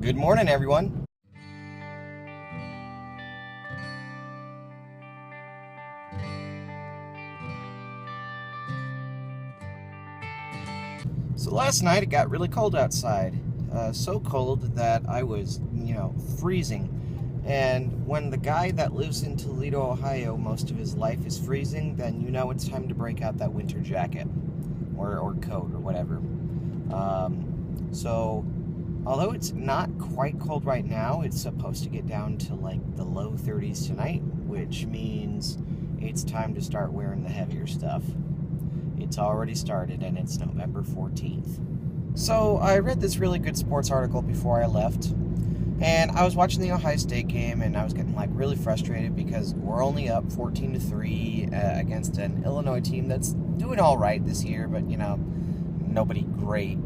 Good morning, everyone. So last night it got really cold outside. So cold that I was, freezing. And when the guy that lives in Toledo, Ohio, most of his life is freezing, then you know it's time to break out that winter jacket or coat or whatever. So although it's not quite cold right now, it's supposed to get down to like the low 30s tonight, which means it's time to start wearing the heavier stuff. It's already started and it's November 14th. So I read this really good sports article before I left, and I was watching the Ohio State game and I was getting really frustrated because we're only up 14-3 against an Illinois team that's doing all right this year, but nobody great.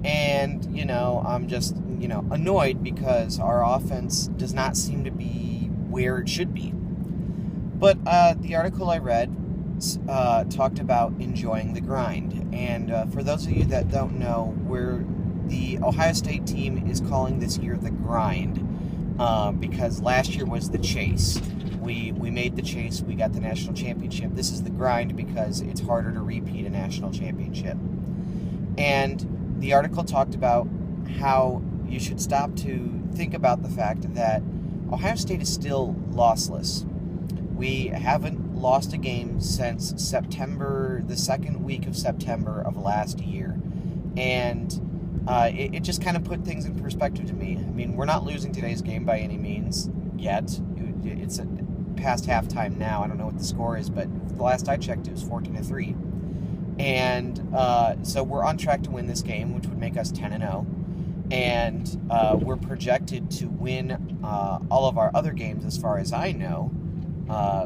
And, I'm just, annoyed because our offense does not seem to be where it should be. But the article I read talked about enjoying the grind. And for those of you that don't know, the Ohio State team is calling this year the grind because last year was the chase. We made the chase. We got the national championship. This is the grind because it's harder to repeat a national championship. And the article talked about how you should stop to think about the fact that Ohio State is still lossless. We haven't lost a game since September, the second week of September of last year. And it just kind of put things in perspective to me. I mean, we're not losing today's game by any means yet. It's past halftime now. I don't know what the score is, but the last I checked, it was 14-3. And so we're on track to win this game, which would make us 10-0. And we're projected to win all of our other games, as far as I know,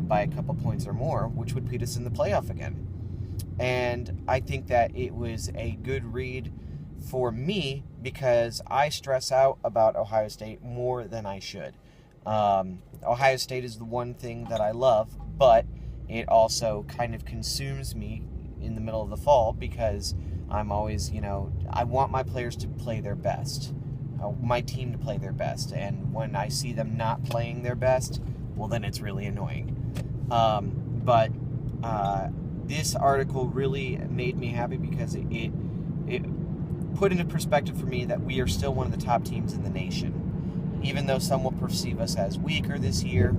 by a couple points or more, which would put us in the playoff again. And I think that it was a good read for me because I stress out about Ohio State more than I should. Ohio State is the one thing that I love, but it also kind of consumes me in the middle of the fall because I'm always, I want my players to play their best, my team to play their best, and when I see them not playing their best, well, then it's really annoying. But this article really made me happy because it put into perspective for me that we are still one of the top teams in the nation. Even though some will perceive us as weaker this year,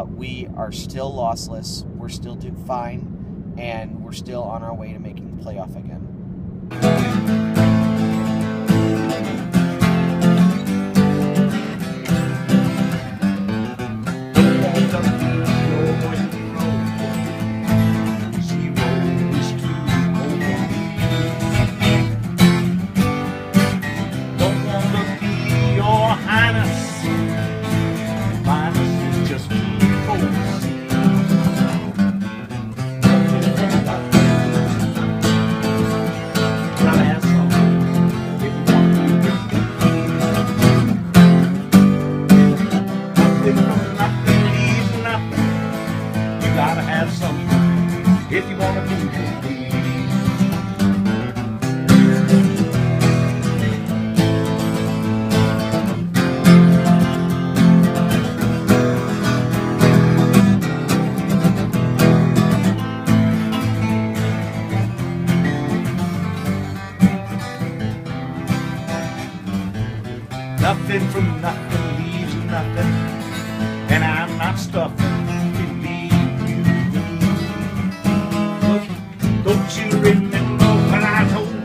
we are still lossless, we're still doing fine, and we're still on our way to making the playoff again. If you want to move your feet. Nothing from nothing leaves nothing, and I'm not stuffing. Don't you remember when I told you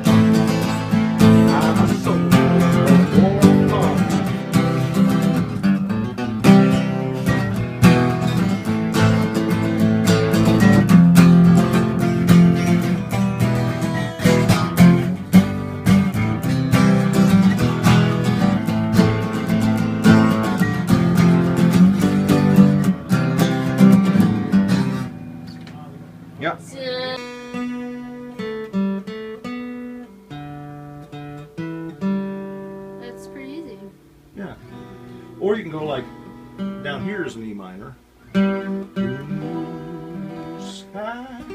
I'm a soul of warm love? Yeah. That's pretty easy. Yeah. Or you can go like, down here is an E minor. Blue sky.